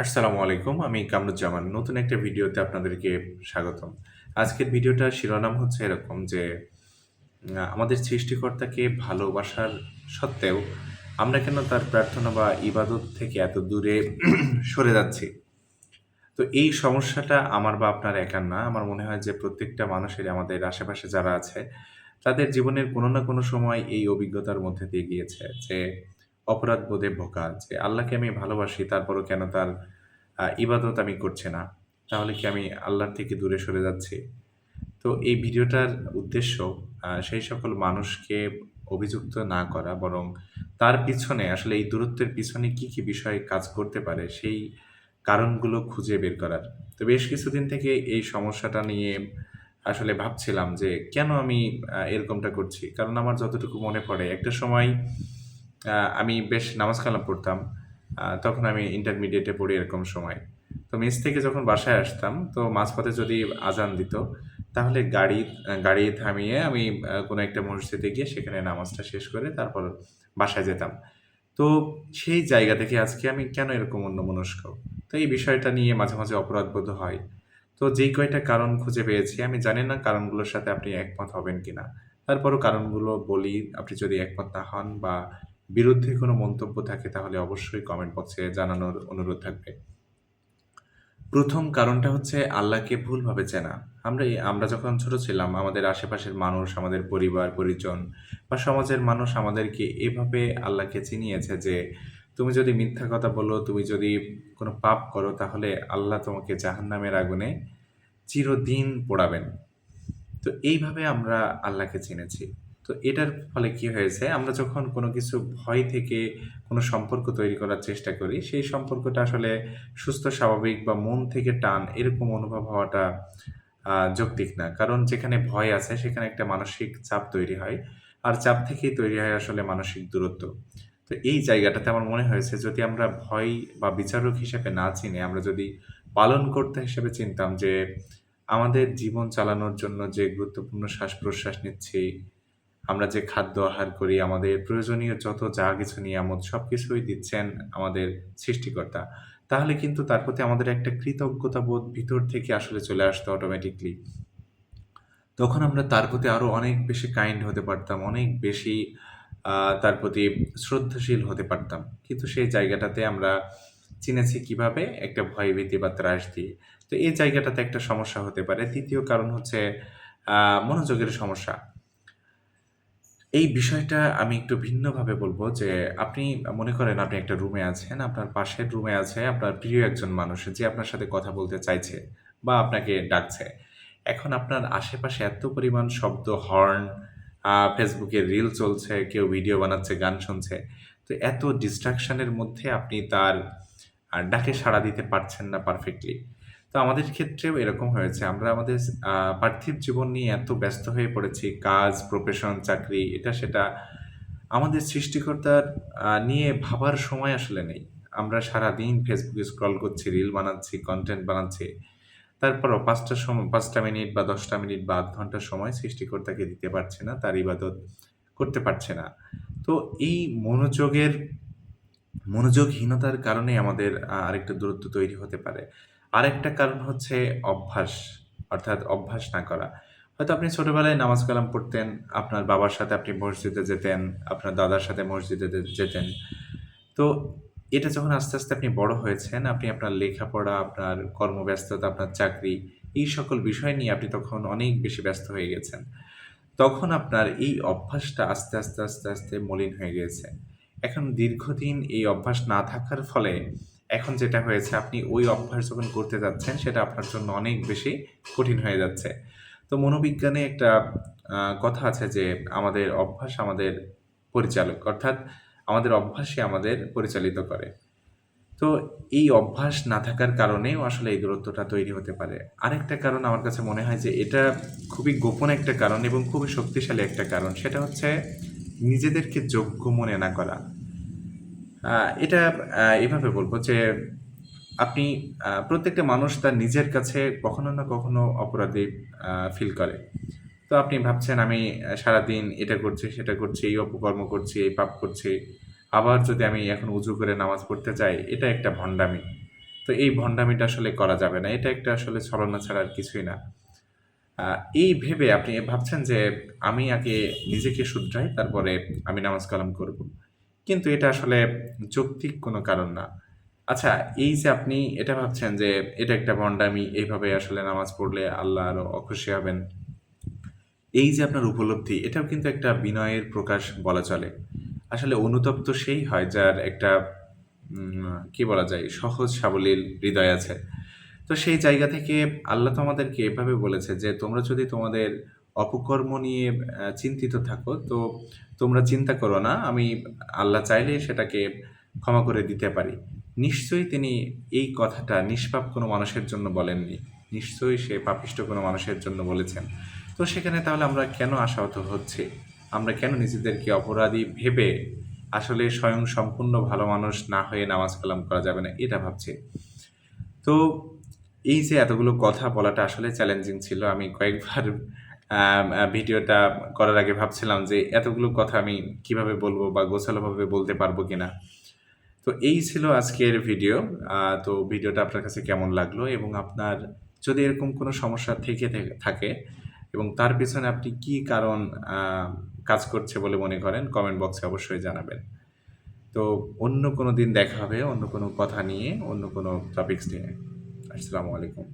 আসসালামু আলাইকুম। আমি কামরুজ্জামান। নতুন একটা ভিডিওতে আপনাদেরকে স্বাগতম। আজকের ভিডিওটার শিরোনাম হচ্ছে এরকম যে, আমাদের সৃষ্টিকর্তাকে ভালোবাসার সত্ত্বেও আমরা কেন তার প্রার্থনা বা ইবাদত থেকে এত দূরে সরে যাচ্ছি? তো এই সমস্যাটা আমার বা আপনার একার না। আমার মনে হয় যে প্রত্যেকটা মানুষেরই আমাদের আশেপাশে যারা আছে, তাদের জীবনের কোনো না কোনো সময় এই অভিজ্ঞতার মধ্যে দিয়ে গিয়েছে যে অপরাধবোধে ভোগা। যে আল্লাহকে আমি ভালোবাসি তারপরও কেন তার ইবাদত আমি করছি না? তাহলে কি আমি আল্লাহর থেকে দূরে সরে যাচ্ছি? তো এই ভিডিওটার উদ্দেশ্য সেই সকল মানুষকে অভিযুক্ত না করা, বরং তার পিছনে আসলে এই দূরত্বের পিছনে কি বিষয় কাজ করতে পারে, সেই কারণগুলো খুঁজে বের করার। তো বেশ কিছুদিন থেকে এই সমস্যাটা নিয়ে আসলে ভাবছিলাম যে, কেন আমি এরকমটা করছি? কারণ আমার যতটুকু মনে পড়ে, একটা সময় আমি বেশ নামাজ কালাম পড়তাম। তখন আমি ইন্টারমিডিয়েটে পড়ি এরকম সময়। তো মেস থেকে যখন বাসায় আসতাম, তো মাঝপথে যদি আজান দিত, তাহলে গাড়ি থামিয়ে আমি কোনো একটা মসজিদে গিয়ে সেখানে নামাজটা শেষ করে তারপর বাসায় যেতাম। তো সেই জায়গা থেকে আজকে আমি কেন এরকম অন্যমনস্ক? তো এই বিষয়টা নিয়ে মাঝে মাঝে অপরাধবোধ হয়। তো যেই কয়টা কারণ খুঁজে পেয়েছি, আমি জানি না কারণগুলোর সাথে আপনি একমত হবেন কিনা? তারপরও কারণগুলো বলি, আপনি যদি একমত না হন বা বিরুদ্ধে কোনো মন্তব্য থাকে তাহলে অবশ্যই কমেন্ট বক্সে জানানোর অনুরোধ থাকবে। ১ম কারণটা হচ্ছে আল্লাহকে ভুলভাবে চেনা। আমরা যখন ছোট ছিলাম, আমাদের আশেপাশের মানুষ, আমাদের পরিবার-পরিজন বা সমাজের মানুষ আমাদেরকে এভাবে আল্লাহকে চিনিয়েছে যে, তুমি যদি মিথ্যা কথা বলো, তুমি যদি কোনো পাপ করো, তাহলে আল্লাহ তোমাকে জাহান্নামের আগুনে চিরদিন পোড়াবেন। তো এইভাবে আমরা আল্লাহকে চিনেছি। তো এটার ফলে কি হয়েছে? আমরা যখন কোনো কিছু ভয় থেকে কোনো সম্পর্ক তৈরি করার চেষ্টা করি, সেই সম্পর্কটা আসলে সুস্থ, স্বাভাবিক বা মন থেকে টান এরকম অনুভব হওয়াটা যৌক্তিক না। কারণ যেখানে ভয় আছে সেখানে একটা মানসিক চাপ তৈরি হয়। আর চাপ থেকেই তৈরি হয় আসলে মানসিক দূরত্ব। তো এই জায়গাটাতে আমার মনে হয়েছে যদি আমরা ভয় বা বিচারক হিসেবে না চিনে আমরা যদি পালনকর্তা হিসেবে চিনতাম যে আমাদের জীবন চালানোর জন্য যে গুরুত্বপূর্ণ শ্বাস-প্রশ্বাস নিচ্ছি, আমরা যে খাদ্য আহার করি, আমাদের প্রয়োজনীয় যত যা কিছু নিয়ামত সবকিছুই দিচ্ছেন আমাদের সৃষ্টিকর্তা। তাহলে কিন্তু তার প্রতি আমাদের একটা কৃতজ্ঞতাবোধ ভিতর থেকে আসলে চলে আসতো অটোমেটিকলি। তখন আমরা তার প্রতি আরো অনেক বেশি কাইন্ড হতে পারতাম। অনেক বেশি আ তার প্রতি শ্রদ্ধাশীল হতে পারতাম। কিন্তু সেই জায়গাটাতে আমরা চিনেছি কিভাবে? একটা ভয়ভীতি বা ত্রাস দিয়ে। তো এই জায়গাটাতে একটা সমস্যা হতে পারে। ৩য় কারণ হচ্ছে আ মনোযোগের সমস্যা। এই বিষয়টা আমি একটু ভিন্নভাবে বলব যে, আপনি মনে করেন আপনি একটা রুমে আছেন। আপনার পাশের রুমে আছে আপনার প্রিয় একজন মানুষ যে আপনার সাথে কথা বলতে চাইছে বা আপনাকে ডাকছে। এখন আপনার আশেপাশে এত পরিমাণ শব্দ, হর্ন, Facebook এ রিল চলছে, কেউ ভিডিও বানাচ্ছে, গান শুনছে। তো এত ডিস্ট্রাকশন এর মধ্যে আপনি তার ডাকে সাড়া দিতে পারছেন না পারফেক্টলি। তো আমাদের ক্ষেত্রেও এরকম হয়েছে। আমরা আমাদের পার্থিব জীবন নিয়ে এত ব্যস্ত হয়ে পড়েছি। কাজ, প্রফেশন, চাকরি এটা সেটা। আমাদের সৃষ্টিকর্তার নিয়ে ভাবার সময় আসলে নেই। আমরা সারাদিন Facebook এ স্ক্রল করছি, রিল বানাচ্ছি, কনটেন্ট বানাচ্ছি। তারপরও ৫ টা মিনিট বা ১০ টা মিনিট বা ০.৫ ঘন্টা সময় সৃষ্টিকর্তাকে দিতে পারছি না, তার ইবাদত করতে পারছি না। তো এই মনোযোগহীনতার কারণেই আমাদের আরেকটা দূরত্ব তৈরি হতে পারে। আরেকটা কারণ হচ্ছে অভ্যাস, অর্থাৎ অভ্যাস না করা। হয়তো আপনি ছোটবেলায় নামাজ কালাম পড়তেন, আপনার বাবার সাথে আপনি মসজিদে যেতেন, আপনার দাদার সাথে মসজিদে যেতেন। তো এটা যখন আস্তে আস্তে আপনি বড় হয়েছেন, আপনি আপনার লেখাপড়া, আপনার কর্মব্যস্ততা, আপনার চাকরি, এই সকল বিষয় নিয়ে আপনি তখন অনেক বেশি ব্যস্ত হয়ে গেছেন। তখন আপনার এই অভ্যাসটা আস্তে আস্তে মলিন হয়ে গিয়েছে। এখন দীর্ঘদিন এই অভ্যাস না থাকার ফলে এখন যেটা হয়েছে আপনি ওই অভ্যাস যখন করতে যাচ্ছেন সেটা আপনার জন্য অনেক বেশি কঠিন হয়ে যাচ্ছে। তো মনোবিজ্ঞানে একটা কথা আছে যে আমাদের অভ্যাস আমাদের পরিচালক। অর্থাৎ আমাদের অভ্যাসই আমাদের পরিচালিত করে। তো এই অভ্যাস না থাকার কারণেও আসলে এই দূরত্বটা তৈরি হতে পারে। আরেকটা কারণ আমার কাছে মনে হয় যে এটা খুবই গোপন একটা কারণ এবং খুবই শক্তিশালী একটা কারণ। সেটা হচ্ছে নিজেদেরকে যোগ্য মনে না করা। আ এটা এভাবে বলব যে আপনি প্রত্যেকটা মানুষ তার নিজের কাছে কখনো না কখনো অপরাধী ফিল করে। তো আপনি ভাবছেন আমি সারাদিন এটা করছি, সেটা করছি, এই অপকর্ম করছি, এই পাপ করছি। আবার যদি আমি এখন উজু করে নামাজ পড়তে যাই, এটা একটা ভণ্ডামি। তো এই ভণ্ডামিটা আসলে করা যাবে না। এটা একটা আসলে ছলনা ছাড়া আর কিছুই না। আ এই ভেবে আপনি ভাবছেন যে আমি আগে নিজেকে শুধরাই তারপরে আমি নামাজ কালাম করব। কিন্তু এটা আসলে যৌক্তিক কোনো কারণ না। আচ্ছা, এই যে আপনি এটা ভাবছেন যে এটা একটা ভণ্ডামি, এইভাবে আসলে নামাজ পড়লে আল্লাহ আরো অখুশি হবেন। এই যে আপনার উপলব্ধি, এটাও কিন্তু একটা বিনয়ের প্রকাশ বলা চলে। আসলে অনুতপ্ত সেই হয় যার একটা কি বলা যায়? সহজ সাবলীল হৃদয় আছে। তো সেই জায়গা থেকে আল্লাহ তো আমাদেরকে এভাবে বলেছে যে, "তোমরা যদি তোমাদের অপকর্ম নিয়ে চিন্তিত থাকো, তো তোমরা চিন্তা করো না। আমি আল্লাহ চাইলে সেটাকে ক্ষমা করে দিতে পারি।" নিশ্চয়ই তিনি এই কথাটা নিষ্পাপ কোনো মানুষের জন্য বলেননি। নিশ্চয়ই সে পাপিষ্ঠ কোনো মানুষের জন্য বলেছেন। তো সেখানে তাহলে আমরা কেন আশাহত হচ্ছি? আমরা কেন নিজেদেরকে অপরাধী ভেবে আসলে স্বয়ং সম্পূর্ণ ভালো মানুষ না হয়ে নামাজ কালাম করা যাবে না, এটা ভাবছি। তো এই যে এতগুলো কথা বলাটা আসলে চ্যালেঞ্জিং ছিল। আমি কয়েকবার ভিডিওটা করার আগে ভাবছিলাম যে এতগুলো কথা আমি কিভাবে বলবো বা গোছালোভাবে বলতে পারবো কিনা। তো এই ছিল আজকের ভিডিও। তো ভিডিওটা আপনার কাছে কেমন লাগলো? এবং আপনার যদি এরকম কোনো সমস্যা থাকে এবং তার পেছনে আপনি কি কারণ আ কাজ করছে বলে মনে করেন, কমেন্ট বক্সে অবশ্যই জানাবেন। তো অন্য কোনো দিন দেখা হবে অন্য কোনো কথা নিয়ে, অন্য কোনো টপিকস নিয়ে। আসসালামু আলাইকুম।